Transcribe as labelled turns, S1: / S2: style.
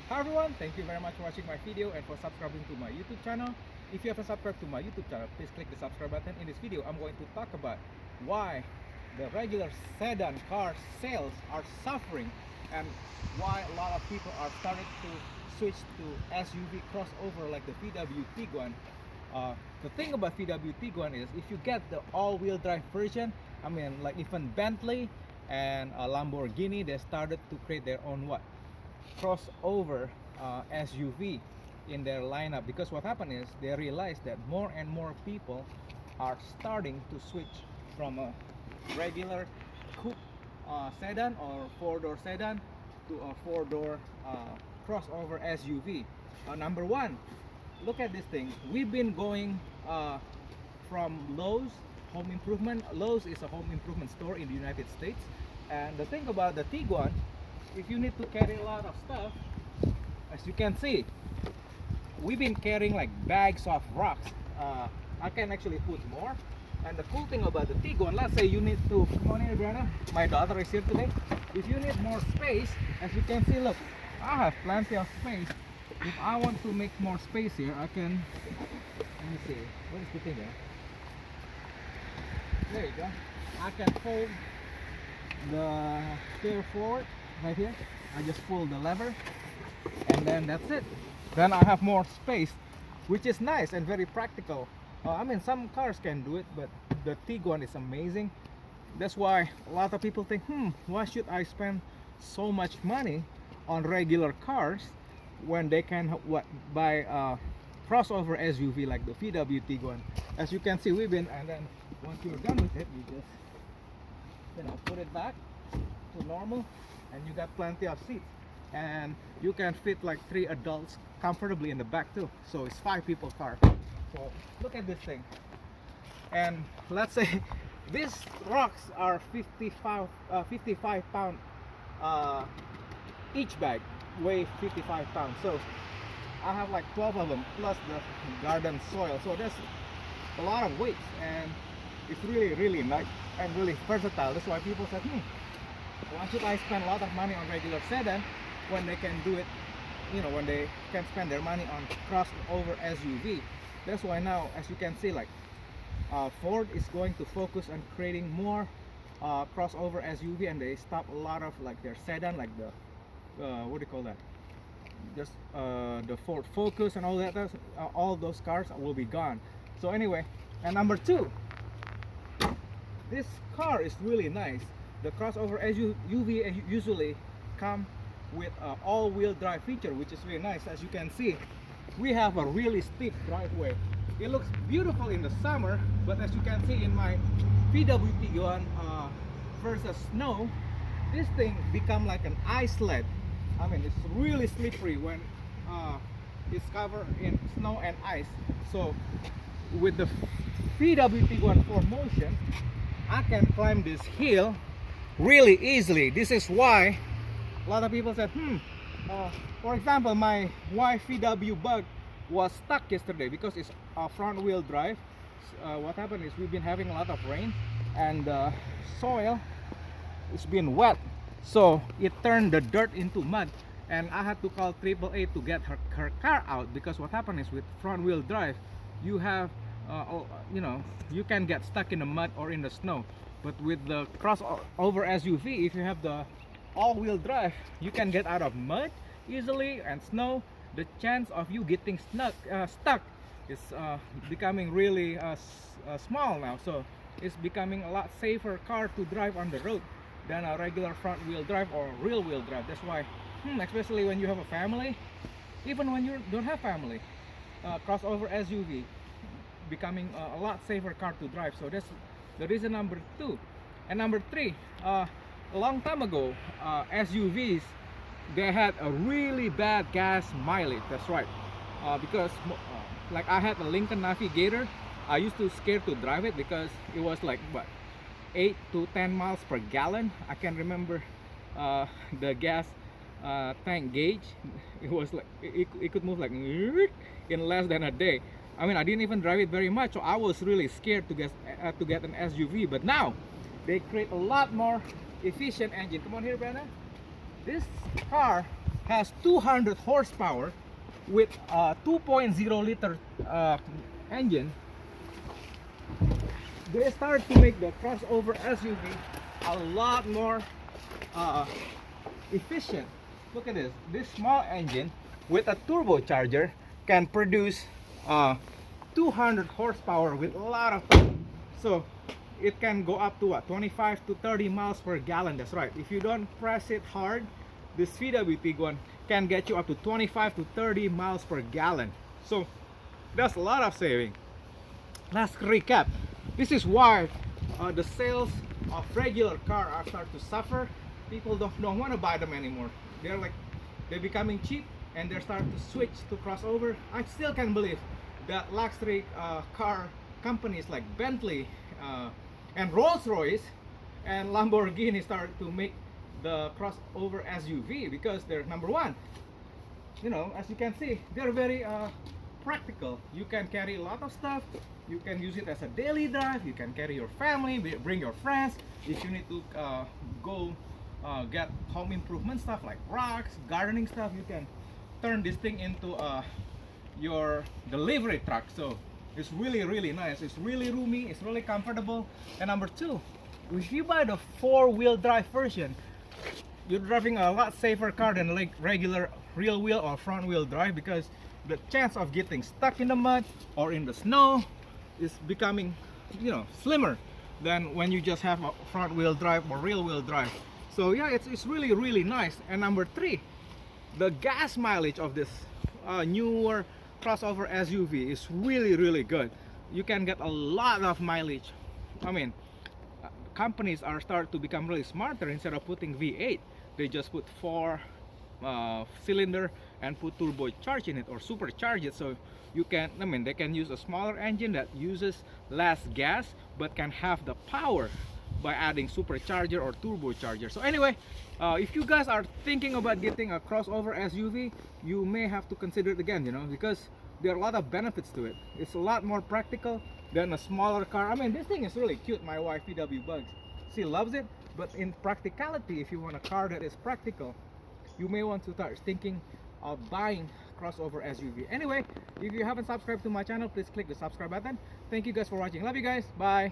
S1: Hi everyone, thank you very much for watching my video and for subscribing to my YouTube channel. If you haven't subscribed to my YouTube channel, please click the subscribe button. In this video, I'm going to talk about why the regular sedan car sales are suffering and why a lot of people are starting to switch to SUV crossover like the VW Tiguan. The thing about VW Tiguan is if you get the all-wheel drive version, I mean like even Bentley and Lamborghini, they started to create their own crossover SUV in their lineup, because what happened is they realized that more and more people are starting to switch from a regular coupe sedan or four-door sedan to a four-door crossover SUV. Number one, look at this thing. We've been going from Lowe's Home Improvement. Lowe's is a home improvement store in the United States, and the thing about the Tiguan, if you need to carry a lot of stuff, as you can see, we've been carrying like bags of rocks. I can actually put more. And the cool thing about the Tiguan, let's say you need to, come on here Brianna, my daughter is here today. If you need more space, as you can see, look, I have plenty of space. If I want to make more space here, I can, let me see, what is the thing here? There you go. I can fold the stair forward right here. I just pull the lever and then that's it. Then I have more space, which is nice and very practical. I mean, some cars can do it, but the Tiguan is amazing. That's why a lot of people think, why should I spend so much money on regular cars when they can buy a crossover SUV like the VW Tiguan. As you can see, we've been, and then once you're done with it, you just put it back to normal, and you got plenty of seats, and you can fit like 3 adults comfortably in the back too. So it's 5 people car. So look at this thing, and let's say these rocks are 55 pound each bag, weigh 55 pounds. So I have like 12 of them plus the garden soil, so there's a lot of weights, and it's really nice and really versatile. That's why people said, why should I spend a lot of money on regular sedan when they can do it, when they can spend their money on crossover SUV. That's why now, as you can see, like Ford is going to focus on creating more crossover SUV, and they stop a lot of like their sedan, like the what do you call that, just the Ford Focus and all that. All those cars will be gone. So anyway, and number 2, this car is really nice. The crossover SUV usually come with all-wheel drive feature, which is really nice. As you can see, we have a really steep driveway. It looks beautiful in the summer, but as you can see in my VW Tiguan versus snow, this thing become like an ice sled. I mean, it's really slippery when it's covered in snow and ice. So with the VW Tiguan 4Motion, I can climb this hill really easily. This is why a lot of people said, for example, my wife VW Bug was stuck yesterday because it's a front wheel drive. What happened is we've been having a lot of rain, and the soil it's been wet, so it turned the dirt into mud, and I had to call AAA to get her car out, because what happened is with front wheel drive, you have you can get stuck in the mud or in the snow. But with the crossover SUV, if you have the all-wheel drive, you can get out of mud easily and snow. The chance of you getting stuck is becoming really small now. So it's becoming a lot safer car to drive on the road than a regular front-wheel drive or rear-wheel drive. That's why, especially when you have a family, even when you don't have family, crossover SUV becoming a lot safer car to drive. So that's the reason number 2. And number 3, a long time ago, SUVs, they had a really bad gas mileage. That's right, because like I had a Lincoln Navigator. I used to scared to drive it because it was like 8 to 10 miles per gallon. I can remember the gas tank gauge. It was like it could move like in less than a day. I mean, I didn't even drive it very much, so I was really scared to get an SUV. But now they create a lot more efficient engine. Come on here, Brenda. This car has 200 horsepower with a 2.0 liter engine. They started to make the crossover SUV a lot more efficient. Look at this. This small engine with a turbocharger can produce 200 horsepower with a lot of torque. So it can go up to what, 25 to 30 miles per gallon. That's right. If you don't press it hard, this VW Tiguan can get you up to 25 to 30 miles per gallon. So that's a lot of saving. Let's recap. This is why the sales of regular car are starting to suffer. People don't want to buy them anymore. They're becoming cheap, and they're starting to switch to crossover. I still can't believe that luxury car companies like Bentley and Rolls-Royce and Lamborghini started to make the crossover SUV, because they're number one. You know, as you can see, they're very practical. You can carry a lot of stuff. You can use it as a daily drive. You can carry your family, bring your friends. If you need to go get home improvement stuff like rocks, gardening stuff, you can turn this thing into your delivery truck. So it's really nice. It's really roomy. It's really comfortable. And number two, if you buy the four-wheel drive version, you're driving a lot safer car than like regular rear wheel or front wheel drive, because the chance of getting stuck in the mud or in the snow is becoming, you know, slimmer than when you just have a front wheel drive or rear wheel drive. So yeah, it's really nice. And number three, the gas mileage of this newer crossover SUV is really good. You can get a lot of mileage. I mean, companies are starting to become really smarter. Instead of putting V8, they just put 4 cylinder and put turbocharge in it or supercharge it. So you can, I mean, they can use a smaller engine that uses less gas but can have the power by adding supercharger or turbocharger. So anyway, if you guys are thinking about getting a crossover SUV, you may have to consider it again, you know, because there are a lot of benefits to it. It's a lot more practical than a smaller car. I mean, this thing is really cute. My wife VW Bugs, she loves it. But in practicality, if you want a car that is practical, you may want to start thinking of buying crossover SUV. Anyway, if you haven't subscribed to my channel, please click the subscribe button. Thank you guys for watching. Love you guys. Bye.